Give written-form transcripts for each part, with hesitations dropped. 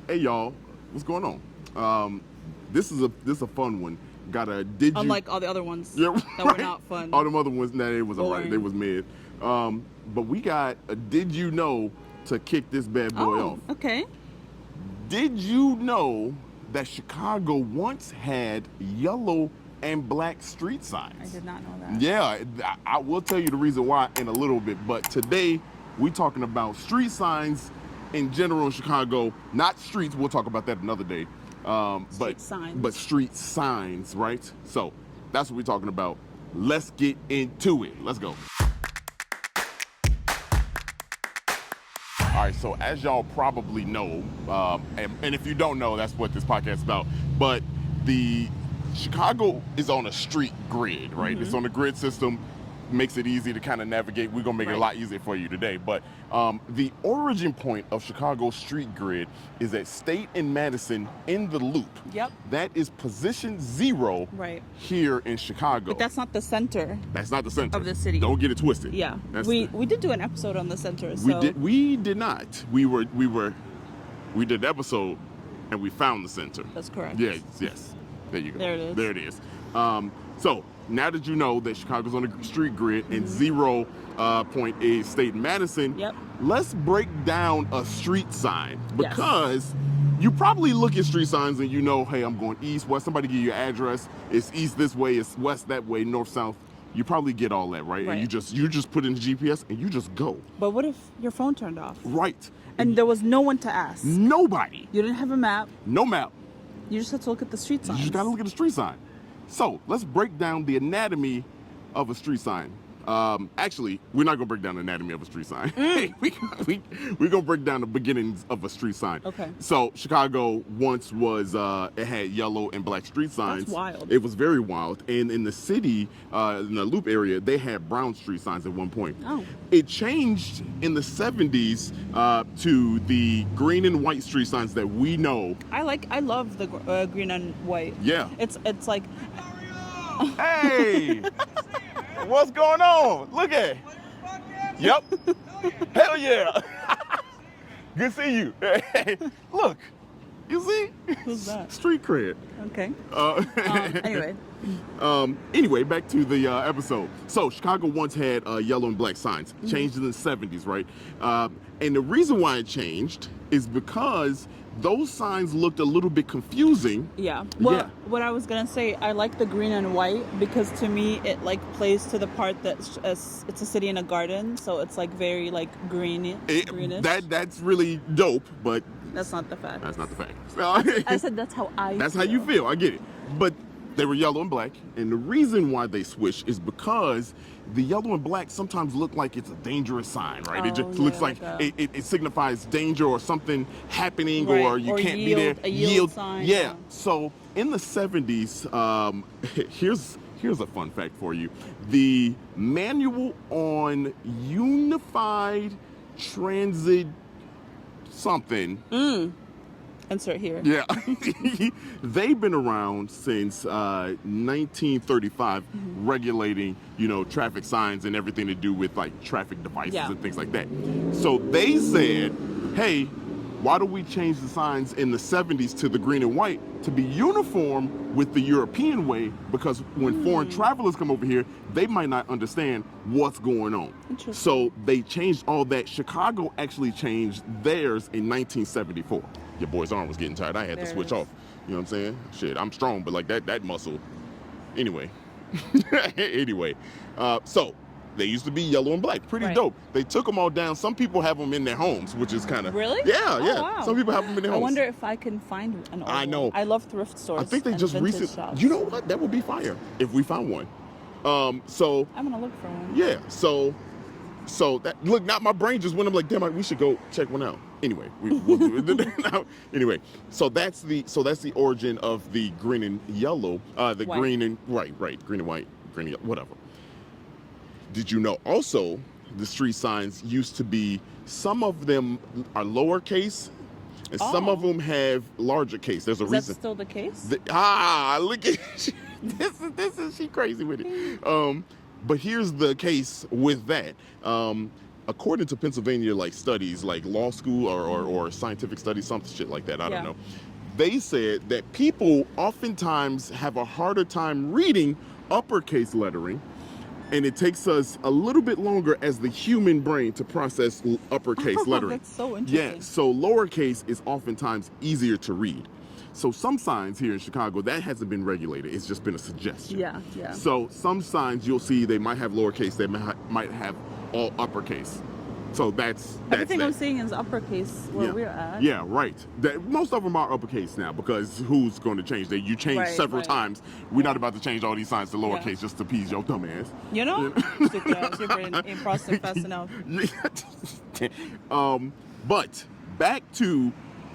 Hey y'all, what's going on? This is a fun one. Got a did you? Unlike all the other ones Yeah, that were right. not fun. All them other ones, nah, they was alright. They Boring. was mid. But we got a did you know to kick this bad boy off. Okay. Did you know that Chicago once had yellow and black street signs? I did not know that. Yeah, I will tell you the reason why in a little bit. But today, we talking about street signs in general in Chicago. Not streets. We'll talk about that another day. Street signs. But street signs, right? So that's what we're talking about. Let's get into it. Let's go. All right, so as y'all probably know, and if you don't know, that's what this podcast is about. But the Chicago is on a street grid, right? Mm-hmm. It's on a grid system, makes it easy to kind of navigate. We're gonna make it a lot easier for you today. But the origin point of Chicago's street grid is at State and Madison in the Loop. Yep. That is position 0 Right. here in Chicago. But that's not the center. That's not the center of the city. Don't get it twisted. Yeah. That's We did do an episode on the center. we did not. We did the episode and we found the center. That's correct. Yes. There you go. There it is. So now that you know that Chicago's on the street grid and 0 point is State and Madison, Yep. let's break down a street sign because you probably look at street signs and you know, hey, I'm going east, west. Somebody give you your address. It's east this way, it's west that way, north, south. You probably get all that, right? And you just put in the GPS and you just go. But what if your phone turned off? Right. And there was no one to ask? Nobody. You didn't have a map. No map. You just had to look at the street signs. You just gotta look at the street sign. So let's break down the anatomy of a street sign. Actually, we're not gonna break down the anatomy of a street sign. We're gonna break down the beginnings of a street sign. Okay. So Chicago once was, it had yellow and black street signs. That's wild. It was very wild. And in the city, in the Loop area, they had brown street signs at one point. Oh. It changed in the 70s to the green and white street signs that we know. I love the green and white. Yeah. It's like Hey! What's going on? Look at it. Yep. Hell yeah. Good seeing you. Look. You see? Who's that? Street cred. Okay. Anyway. Anyway, back to the episode. So Chicago once had yellow and black signs. Changed in the 70s, right? And the reason why it changed is because those signs looked a little bit confusing. Yeah. Well, what I was gonna say, I like the green and white because to me it like plays to the part that it's a city in a garden, so it's like very like greenish. That's really dope, but that's not the fact. That's not the fact. I said that's how I. That's feel. how you feel. I get it, but they were yellow and black, and the reason why they switched is because the yellow and black sometimes look like it's a dangerous sign, right? It just looks like it signifies danger or something happening, or you can't be there. A yield sign. Yeah. So in the 70s, here's a fun fact for you: the manual on Unified Transit something. Insert here. Yeah. They've been around since 1935, regulating, traffic signs and everything to do with like traffic devices and things like that. So they said, hey, why don't we change the signs in the 70s to the green and white to be uniform with the European way? Because when foreign travelers come over here, they might not understand what's going on. So they changed all that. Chicago actually changed theirs in 1974. Your boy's arm was getting tired. I had to switch off. You know what I'm saying? Shit, I'm strong, but like that muscle. Anyway. So they used to be yellow and black. Pretty dope. They took them all down. Some people have them in their homes, which is kind of... Really? Yeah. Wow. Some people have them in their homes. I wonder if I can find an old I know. one. I love thrift stores. I think they just recently... shops. You know what? That would be fire if we found one. So... I'm going to look for one. Yeah. So that... Look, not my brain just went. I'm like, damn, we should go check one out. Anyway, we'll do it. Anyway, so that's the origin of the green and yellow, the white. green and green and white, green and yellow, whatever. Did you know also the street signs used to be, some of them are lowercase and some of them have larger case. There's a reason. Is that still the case? Look at she crazy with it. But here's the case with that. according to Pennsylvania like studies, like law school or scientific studies, something shit like that, I don't know. They said that people oftentimes have a harder time reading uppercase lettering, and it takes us a little bit longer as the human brain to process uppercase lettering. That's so interesting. Yeah, so lowercase is oftentimes easier to read. So some signs here in Chicago, that hasn't been regulated. It's just been a suggestion. Yeah, yeah. So some signs you'll see they might have lowercase, they might have all uppercase. So that's Everything that. I'm seeing is uppercase where we're at. Yeah, right. Most of them are uppercase now because who's going to change that? You changed several times. We're not about to change all these signs to lowercase just to appease your dumb ass. You know? Stupid ass. Your brain ain't processing fast enough. But back to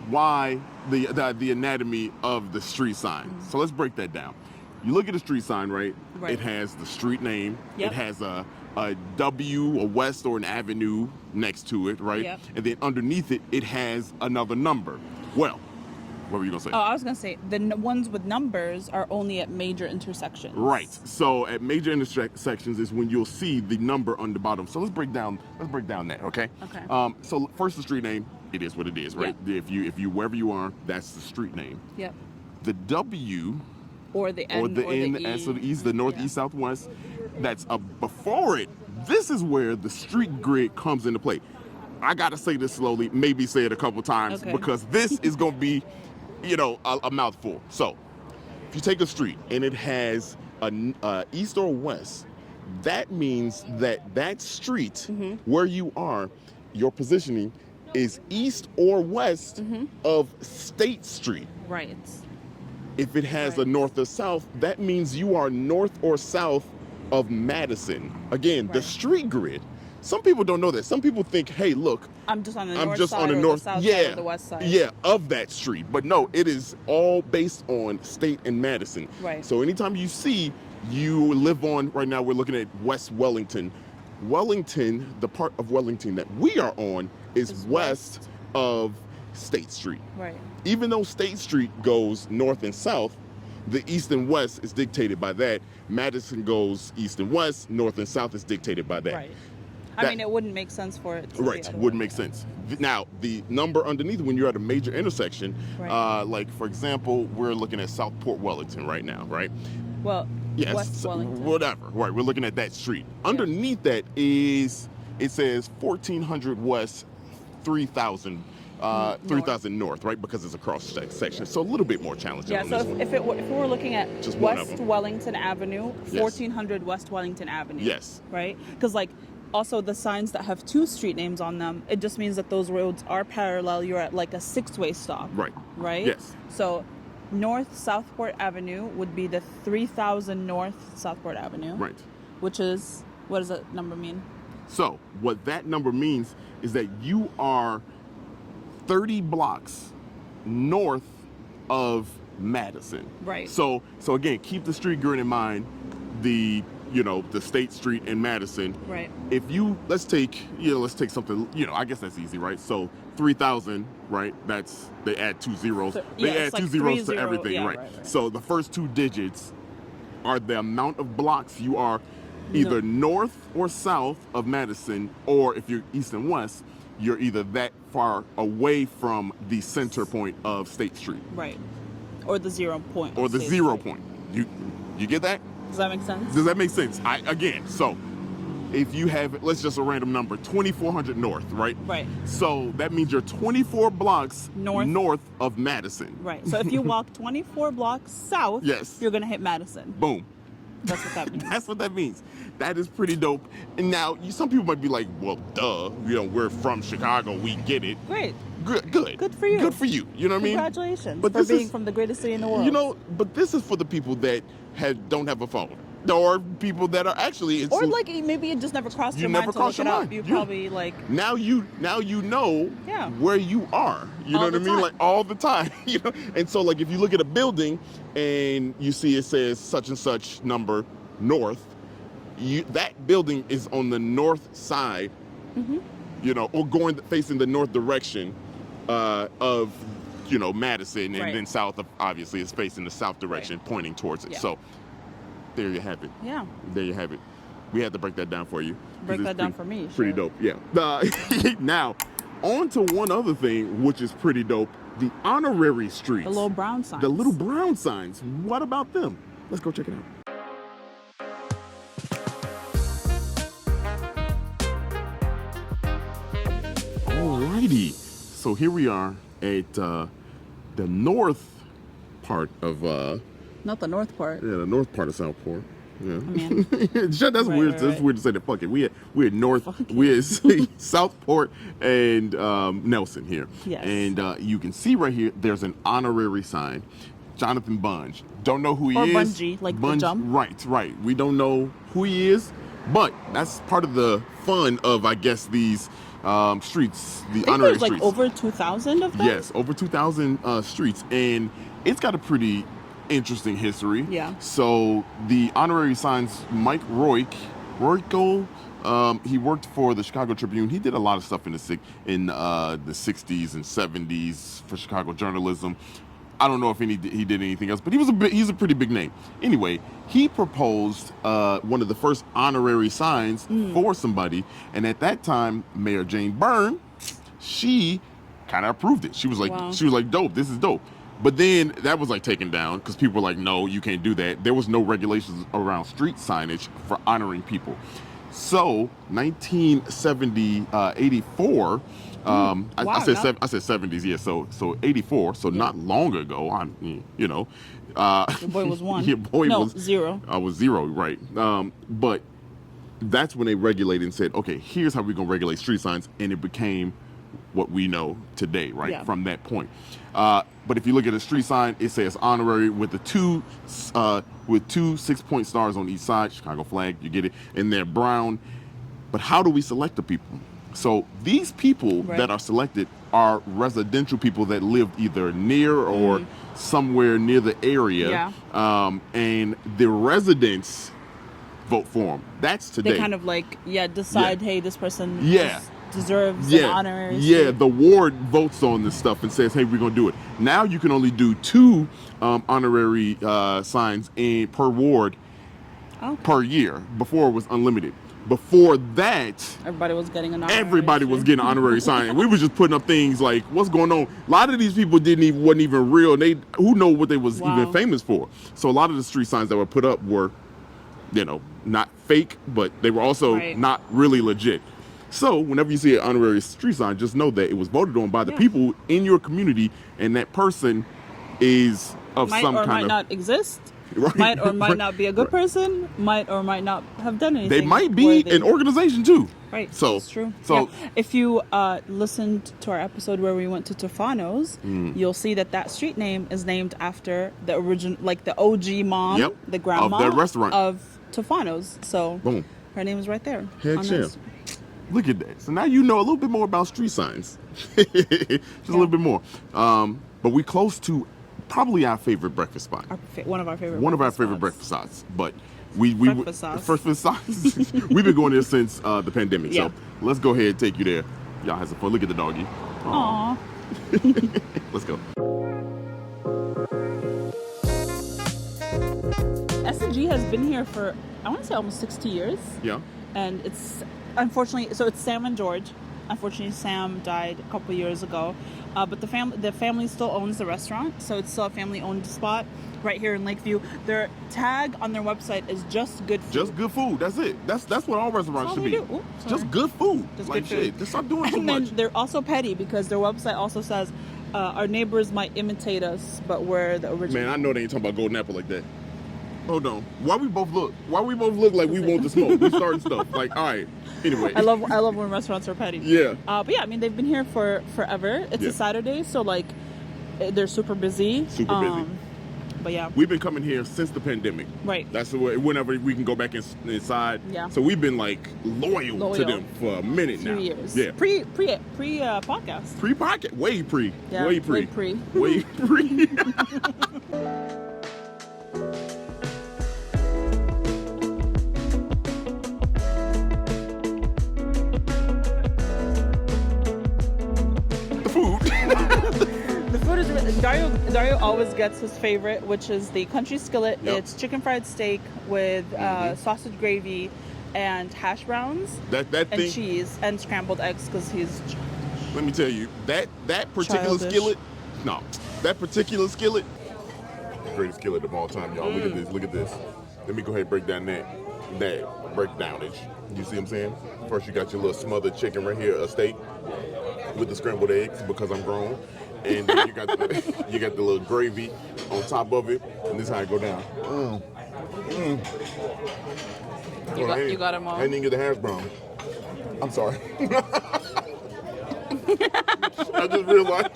why the anatomy of the street sign. So let's break that down. You look at a street sign, right? It has the street name. It has a W, a west, or an avenue next to it, right? And then underneath it, it has another number. Well, what were you gonna say? Oh, I was gonna say the ones with numbers are only at major intersections. Right. So at major intersections is when you'll see the number on the bottom. So let's break down that, okay? Okay. So first, the street name. It is what it is, right? If you wherever you are, that's the street name. Yep. The W. Or the N, or the N, E. so the East, the North, East, Southwest. That's before it. This is where the street grid comes into play. I gotta say this slowly, maybe say it a couple times because this is gonna be, a mouthful. So, if you take a street and it has an east or west, that means that street where you are, your positioning is east or west of State Street. Right. If it has a north or south, that means you are north or south of Madison. Again, the street grid. Some people don't know that. Some people think, hey, look, I'm just on the north side side or the south side or the west side. Yeah, of that street. But no, it is all based on State and Madison. Right. So anytime you live on, right now we're looking at West Wellington. Wellington, the part of Wellington that we are on is west of State Street. Right. Even though State Street goes north and south, the east and west is dictated by that. Madison goes east and west, north and south is dictated by that. Right. I mean, it wouldn't make sense for it to be Right, wouldn't make sense. Now, the number underneath when you're at a major intersection, like for example, we're looking at Southport Wellington right now, right? Well, yes, West Wellington. Whatever. Right, we're looking at that street. Underneath that is, it says 1400 West, 3000 3000 North, right? Because it's a cross section, so a little bit more challenging. Yeah. So if we were looking at just West Wellington Avenue, 1400 West Wellington Avenue. Yes. Right. Because also the signs that have two street names on them, it just means that those roads are parallel. You're at like a 6-way stop. Right. Right. Yes. So North Southport Avenue would be the 3000 North Southport Avenue. Right. Which is, what does that number mean? So what that number means is that you are 30 blocks north of Madison. Right. So again, keep the street grid in mind. The State Street in Madison. Right. If let's take something, I guess that's easy, right? So 3000, right? They add 2 zeros. They add 2 zeros to everything, right? So the first 2 digits are the amount of blocks you are either north or south of Madison, or if you're east and west, you're either that far away from the center point of State Street. Right. Or the 0 point. Or the 0 point. You get that? Does that make sense? Does that make sense? So if you have, let's just a random number, 2400 North, right? Right. So that means you're 24 blocks north of Madison. Right. So if you walk 24 blocks south, you're going to hit Madison. Boom. That's what that means. That's what that means. That is pretty dope. And now, some people might be like, well, duh, we're from Chicago, we get it. Great. Good. Good for you. Good for you. You know what I mean? Congratulations for being from the greatest city in the world. But this is for the people that don't have a phone. Or people that are actually... Or maybe it just never crossed your mind to look it up. You probably Now you know where you are. You know what I mean? Like all the time. And so if you look at a building and you see it says such and such number north, that building is on the north side, or facing the north direction of Madison, and then south of, obviously, is facing the south direction, pointing towards it. So there you have it. Yeah. There you have it. we had to break that down for you. 'cause Break it's that down pretty- for me. Pretty sure. dope, yeah. Now, on to one other thing, which is pretty dope: the honorary streets. The little brown signs. The little brown signs. What about them? Let's go check it out. Alrighty. So here we are at the north part of Not the north part. the north part of Southport. Yeah. mean, That's right, weird. right, That's right. weird to say that. Fuck it. We're north. Fuck it. We're Southport and Nelson here. Yes. And you can see right here, there's an honorary sign. Jonathan Bunge. Don't know who he Or is. Bungie, like the jump. Right. We don't know who he is, but that's part of the fun of, I guess, these streets, the I think honorary there's like streets. over 2,000 of them. Yes, over 2,000 streets, and it's got a pretty interesting history. Yeah. So the honorary signs, Mike Royko, he worked for the Chicago Tribune. He did a lot of stuff in the 60s and 70s for Chicago journalism. I don't know if he did anything else, but he's a pretty big name. Anyway, he proposed one of the first honorary signs for somebody, and at that time, Mayor Jane Byrne, she kind of approved it. She was like, Wow. dope. This is dope. But then that was like taken down because people were like, no, you can't do that. There was no regulations around street signage for honoring people. So 84. I Wow, said not- I said 70s, yeah. So 84. So not long ago. Your boy was one. Your boy no, was 0. I was 0, right? But that's when they regulated and said, okay, here's how we're gonna regulate street signs, and it became what we know today, right? Yeah. From that point. But if you look at a street sign, it says honorary with the two 6-point stars on each side, Chicago flag, you get it, and they're brown. But how do we select the people? So these people Right. that are selected are residential people that lived either near or somewhere near the area. Yeah. And the residents vote for them. That's today. They kind of like, decide, hey, this person Yeah. deserves an honorary Yeah, street. the ward votes on this stuff and says, hey, we're going to do it. Now you can only do 2 honorary signs per ward Okay. per year. Before it was unlimited. Before that, Everybody was getting an honorary everybody was street. getting an honorary sign. And we was just putting up things like, what's going on? A lot of these people wasn't even real. Who know what they was Wow. even famous for? So a lot of the street signs that were put up were, not fake, but they were also Right. not really legit. So whenever you see an honorary street sign, just know that it was voted on by the Yeah. people in your community, and that person is of Might some or kind might of not exist. Right. Might or might Right. not be a good person. Might or might not have done anything. They might be worthy. an organization too. Right. So That's true. So Yeah. If you listened to our episode where we went to Tofano's, you'll see that street name is named after the original, like the OG mom, Yep. the grandma Of that restaurant. of Tofano's. So boom. her name is right there. Heck on yeah. this. Look at that. So now you know a little bit more about street signs. Just a little bit more. But we close to probably our favorite breakfast spot. One of our favorite. One of our favorite breakfast spots. But we Breakfast sauce. breakfast sauce. We've been going there since the pandemic. Yeah. So let's go ahead and take you there. Y'all have some fun. Look at the doggy. Aww. Let's go. S&G has been here for, I want to say, almost 60 years. Yeah. And it's unfortunately, so it's Sam and George. Unfortunately, Sam died a couple years ago, but the family still owns the restaurant, so it's still a family-owned spot right here in Lakeview. Their tag on their website is just good food. Just good food. That's it. That's what all restaurants That's all should we be. do. Ooh, sorry. Just good food. Just like good food. shit. Just stop doing too And then much. they're also petty because their website also says our neighbors might imitate us, but we're the original. Man, I know they ain't talking about Golden Apple like that. Hold on. Why we both look like we want to smoke? We starting stuff. Like, all right. Anyway. I love when restaurants are petty. Yeah. But yeah, I mean they've been here for forever. It's Yeah. a Saturday, so like they're super busy. Super busy. But yeah. We've been coming here since the pandemic. Right. That's whenever we can go back inside. Yeah. So we've been like loyal to them for a minute Few now. years. Yeah. Pre podcast. Pre-pocket. Way pre. Yeah, Way pre. way pre. Way pre. The food. The food is Dario always gets his favorite, which is the country skillet. Yep. It's chicken fried steak with sausage gravy and hash browns That and thing. cheese and scrambled eggs because he's Let me tell you, that particular Childish. skillet, no, that particular skillet, greatest skillet of all time, y'all. Look at this, look at this. Let me go ahead and break down that breakdownage. You see what I'm saying? First, you got your little smothered chicken right here, a steak with the scrambled eggs because I'm grown, and then you got the little gravy on top of it, and this is how it go down. You got them all. I didn't even get the hash brown. I'm sorry. I just realized.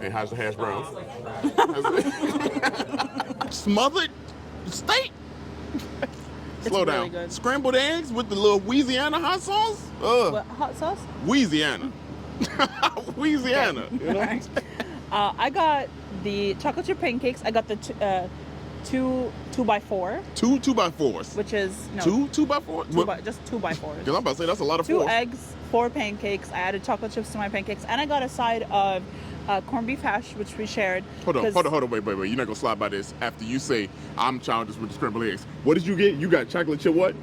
Hey, how's the hash browns? Smothered steak. Slow really down. good. Scrambled eggs with the little Louisiana hot sauce. What, hot sauce? Louisiana. Louisiana. You know? I got the chocolate chip pancakes. I got the two 2x4, Two by fours. which is no, Two by four. just 2x4. Because I'm about to say that's a lot of 2 fours. eggs, 4 pancakes. I added chocolate chips to my pancakes, and I got a side of corned beef hash, which we shared. Hold on, 'cause wait. You're not gonna slide by this after you say I'm childish with the scrambled eggs. What did you get? You got chocolate chip what?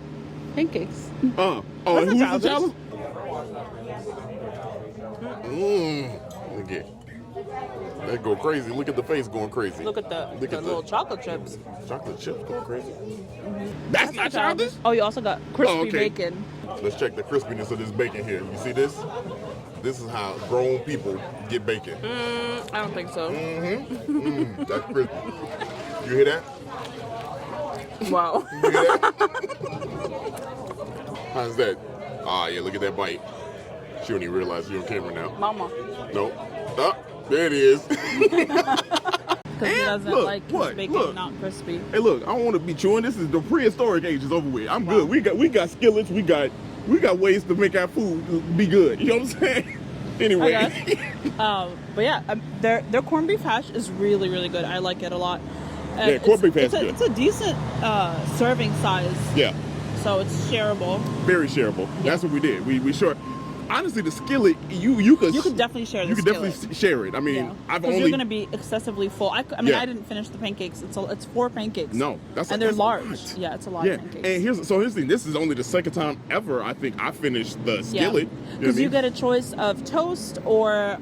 Pancakes. Oh, That's who's not the childish. challenge? Look at that go crazy. Look at the face going crazy. Look at the little chocolate chips. chocolate chips going crazy. That's not childish. Oh, you also got crispy okay. bacon. Let's check the crispiness of this bacon here. You see this? This is how grown people get bacon. I don't think so. That's crispy. You hear that? Wow. You hear that? How's that? Ah, yeah, look at that bite. She don't even realize you're on camera now. Mama. Nope. Oh, there it is. Because he doesn't look, like his what? bacon Look. not crispy. Hey, look, I don't want to be chewing. This is the prehistoric age is over with. I'm good. We got skillets. We got ways to make our food be good. You know what I'm saying? Anyway. But yeah, their corned beef hash is really, really good. I like it a lot. Yeah, corned beef hash is good. It's a decent serving size, Yeah, so it's shareable. very shareable. That's what we did. We sure. Honestly, the skillet you could definitely share the You could skillet. definitely share it. I mean, Yeah. I've 'Cause only you're gonna be excessively full. I mean, Yeah. I didn't finish the pancakes. It's 4 pancakes. No, and they're that's a large. lot. Yeah, it's a lot Yeah, of pancakes. and here's the thing. This is only the second time ever I think I finished the skillet. Because you get a choice of toast or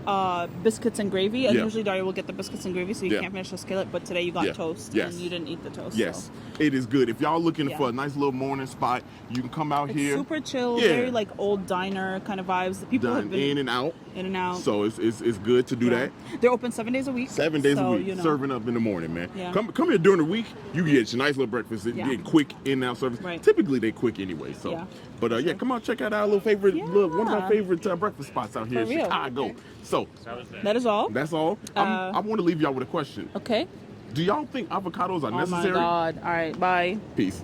biscuits and gravy, and Yeah. usually Daria will get the biscuits and gravy, so you Yeah. can't finish the skillet. But today you got Yeah. toast, Yes. and you didn't eat the toast. Yes, so. it is good. If y'all looking Yeah. for a nice little morning spot, you can come out It's here. super chill, Yeah. very like old diner kind of vibes. The people have Done been in and out. in and out. So it's good to do Yeah. that. They're open 7 days a week. 7 days a so, week, you know. serving up in the morning, man. Yeah. Come here during the week. You get your nice little breakfast. Yeah. Get quick in and out service. Right. Typically they quick anyway. So, Yeah. but yeah, come on, check out our little favorite, one of our Yeah. favorite breakfast spots out here For in real. Chicago. Okay. So That is all. that's all. I want to leave y'all with a question. Okay. Do y'all think avocados are Oh necessary? my God. All right. Bye. Peace.